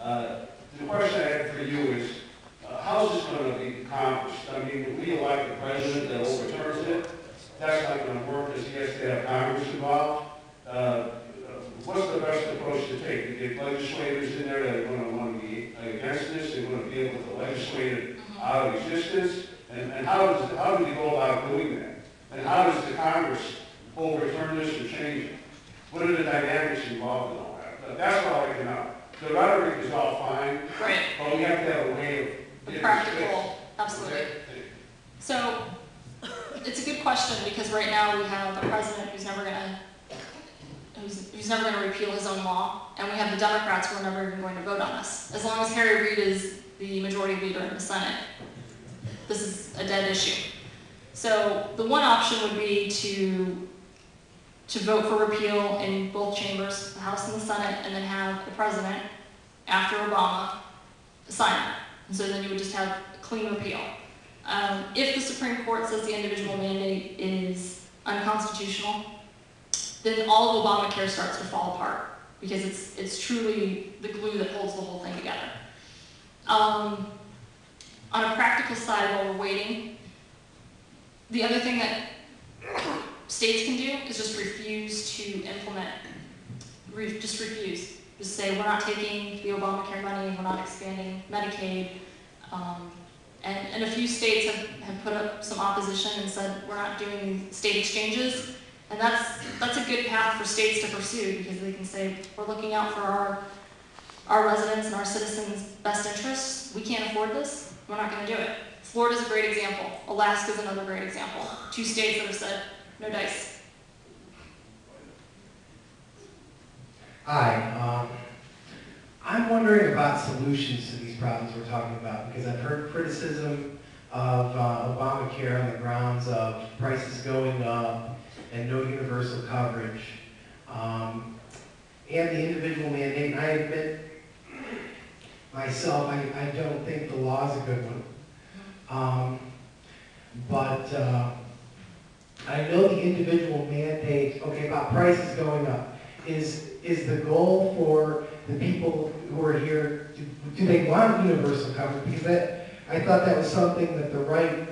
The question I had for you is, how is this going to be accomplished? I mean, we elect the president that overturns it. That's not going to work because he has to have Congress involved. What's the best approach to take? To get legislators in there that are going to want to be against this, they want to be able to legislate it out of existence? And how do we go about doing that? And how does the Congress overturn this or change it? What are the dynamics involved in all that? That's all I can know. The rhetoric is all fine, Right. but we have to have a way of The getting practical, absolutely. Okay. So it's a good question because right now we have a president who's never going to repeal his own law, and we have the Democrats who are never even going to vote on this. As long as Harry Reid is the majority leader in the Senate, this is a dead issue. So the one option would be to vote for repeal in both chambers, the House and the Senate, and then have the president, after Obama, sign it. And so then you would just have a clean repeal. If the Supreme Court says the individual mandate is unconstitutional, then all of Obamacare starts to fall apart because it's truly the glue that holds the whole thing together. On a practical side, while we're waiting, the other thing that states can do is just refuse to implement, just refuse. Just say, we're not taking the Obamacare money, we're not expanding Medicaid. And a few states have put up some opposition and said, we're not doing state exchanges. And that's a good path for states to pursue because they can say, we're looking out for our residents and our citizens' best interests. We can't afford this, we're not gonna do it. Florida's a great example. Alaska's another great example. Two states that have said, no dice. Hi, I'm wondering about solutions to these problems we're talking about because I've heard criticism of Obamacare on the grounds of prices going up and no universal coverage, and the individual mandate. And I admit myself, I don't think the law is a good one, but I know the individual mandate, okay, about prices going up, is the goal for the people who are here, do they want universal coverage? Because I thought that was something that the right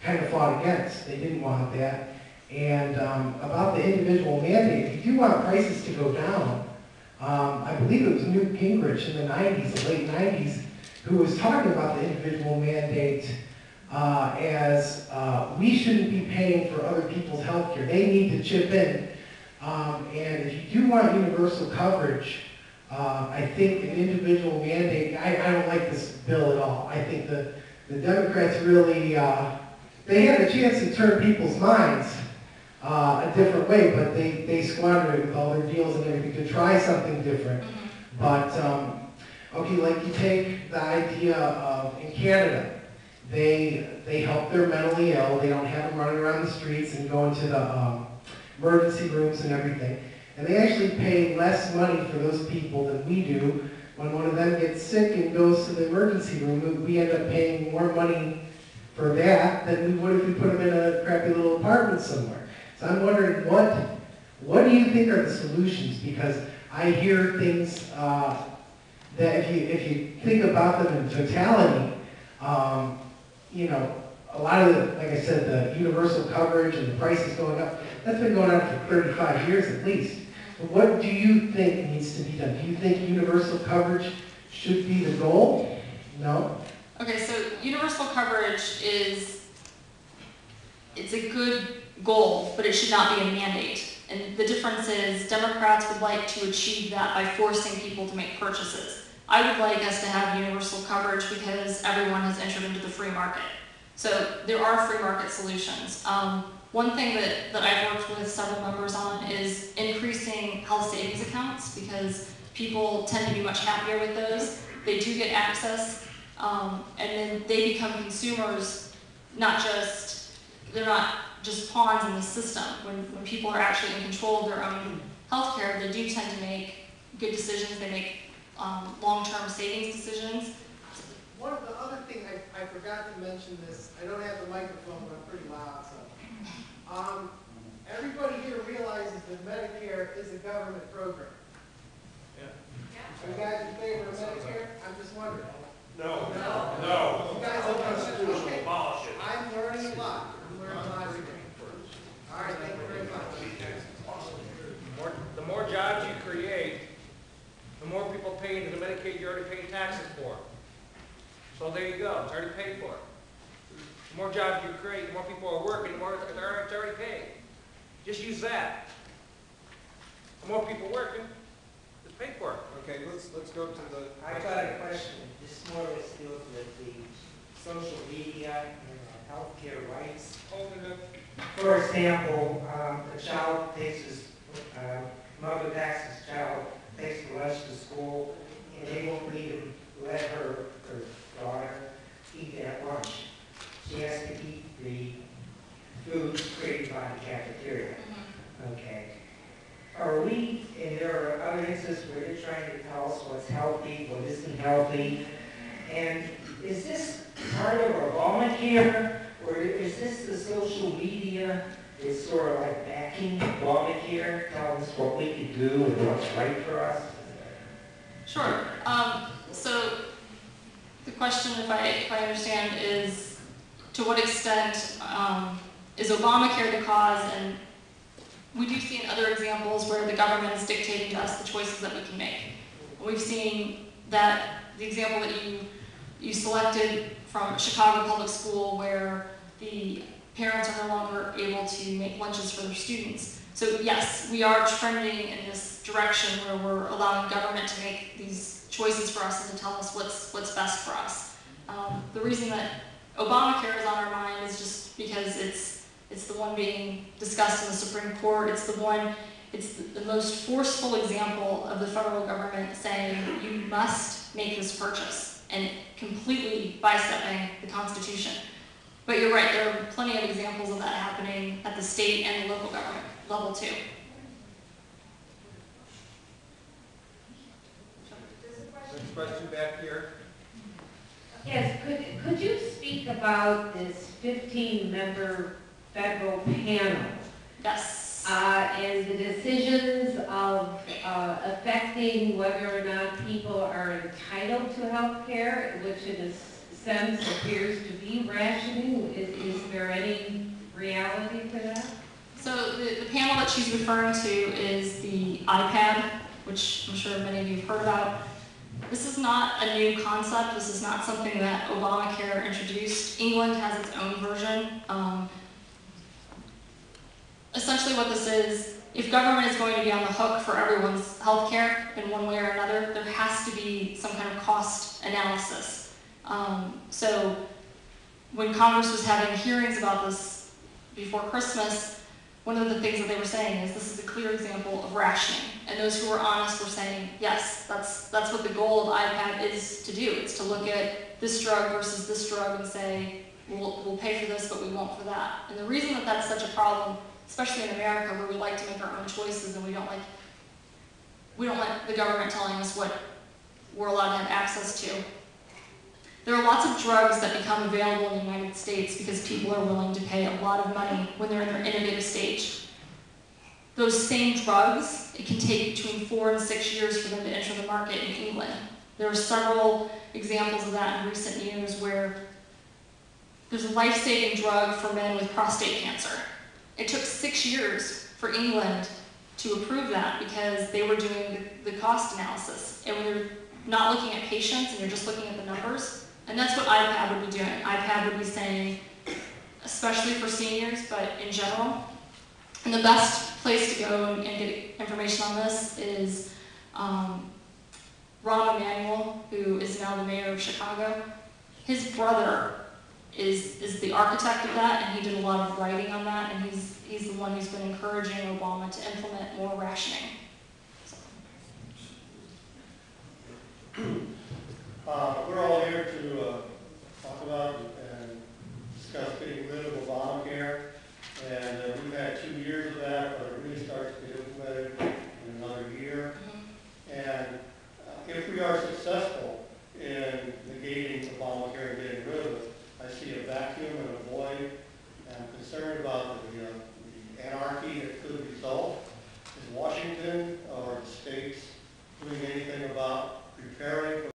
kind of fought against. They didn't want that. And about the individual mandate, if you do want prices to go down, I believe it was Newt Gingrich in the 90s, the late 90s, who was talking about the individual mandate as we shouldn't be paying for other people's health care. They need to chip in. And if you do want universal coverage, I think an individual mandate, I don't like this bill at all. I think the Democrats really, they had a chance to turn people's minds a different way, but they squandered it with all their deals and everything to try something different. But, okay, like you take the idea of, in Canada, they help their mentally ill. They don't have them running around the streets and going to the emergency rooms and everything. And they actually pay less money for those people than we do. When one of them gets sick and goes to the emergency room, we end up paying more money for that than we would if we put them in a crappy little apartment somewhere. So I'm wondering, what do you think are the solutions? Because I hear things that if you think about them in totality, you know, a lot of the, like I said, the universal coverage and the prices going up, that's been going on for 35 years at least. But what do you think needs to be done? Do you think universal coverage should be the goal? No? Okay, so universal coverage it's a good goal, but it should not be a mandate. And the difference is Democrats would like to achieve that by forcing people to make purchases. I would like us to have universal coverage because everyone has entered into the free market. So there are free market solutions. One thing that I've worked with several members on is increasing health savings accounts because people tend to be much happier with those. They do get access, and then they become consumers, they're not just pawns in the system. When people are actually in control of their own health care, they do tend to make good decisions. They make long-term savings decisions. One of the other things, I forgot to mention this, I don't have the microphone, but I'm pretty loud, so. Everybody here realizes that Medicare is a government program. Yeah. Are you guys in favor of Medicare? No. No. You guys are Constitution will abolish it. I'm learning a lot. I'm learning a lot every day. All right, thank you very much. The more jobs you create, the more people pay into the Medicaid you already paid taxes for. So there you go, it's already paid for. The more jobs you create, the more people are working, the more it's already paid. Just use that. The more people working, it's paid for. Okay, let's go to the. I got a question. This more or less deals with the social media and healthcare rights. For example, a child takes his, mother takes his child, takes the lunch to school, and they won't even let her daughter eat at lunch. She has to eat the food created by the cafeteria. Okay. Are we, and there are other instances where you're trying to tell us what's healthy, what isn't healthy, and is this part of Obamacare, or is this the social media is sort of like backing Obamacare, telling us what we can do and what's right for us? Sure. So the question, if I understand, is to what extent is Obamacare the cause? And we do see in other examples where the government is dictating to us the choices that we can make. We've seen that the example that you selected from Chicago Public School, where the parents are no longer able to make lunches for their students. So yes, we are trending in this direction where we're allowing government to make these choices for us and to tell us what's best for us. The reason that Obamacare is on our mind is just because it's the one being discussed in the Supreme Court. It's the most forceful example of the federal government saying you must make this purchase and completely bystepping the Constitution. But you're right, there are plenty of examples of that happening at the state and the local government level too. Next question back here. Yes, could you speak about this 15-member federal panel Yes. and the decisions of affecting whether or not people are entitled to health care, which in a sense appears to be rationing? Is there any reality to that? So the panel that she's referring to is the iPad, which I'm sure many of you have heard about. This is not a new concept. This is not something that Obamacare introduced. England has its own version. Essentially what this is, if government is going to be on the hook for everyone's health care in one way or another, there has to be some kind of cost analysis. So when Congress was having hearings about this before Christmas, one of the things that they were saying is this is a clear example of rationing. And those who were honest were saying, yes, that's what the goal of IPAD is to do. It's to look at this drug versus this drug and say, we'll pay for this, but we won't for that. And the reason that that's such a problem, especially in America where we like to make our own choices and we don't like the government telling us what we're allowed to have access to. There are lots of drugs that become available in the United States because people are willing to pay a lot of money when they're in their innovative stage. Those same drugs, it can take between 4 and 6 years for them to enter the market in England. There are several examples of that in recent years where there's a life-saving drug for men with prostate cancer. It took 6 years for England to approve that because they were doing the cost analysis. And when you're not looking at patients and you're just looking at the numbers, and that's what IPAD would be doing. IPAD would be saying, especially for seniors, but in general. And the best place to go and get information on this is Rahm Emanuel, who is now the mayor of Chicago. His brother is the architect of that, and he did a lot of writing on that, and he's the one who's been encouraging Obama to implement more rationing. We're all here to talk about and discuss getting rid of Obamacare, and we've had 2 years of that, but it really starts to get implemented in another year. And if we are successful in negating Obamacare and getting rid of it, I see a vacuum and a void, and I'm concerned about the anarchy that could result. Is Washington or the states doing anything about preparing for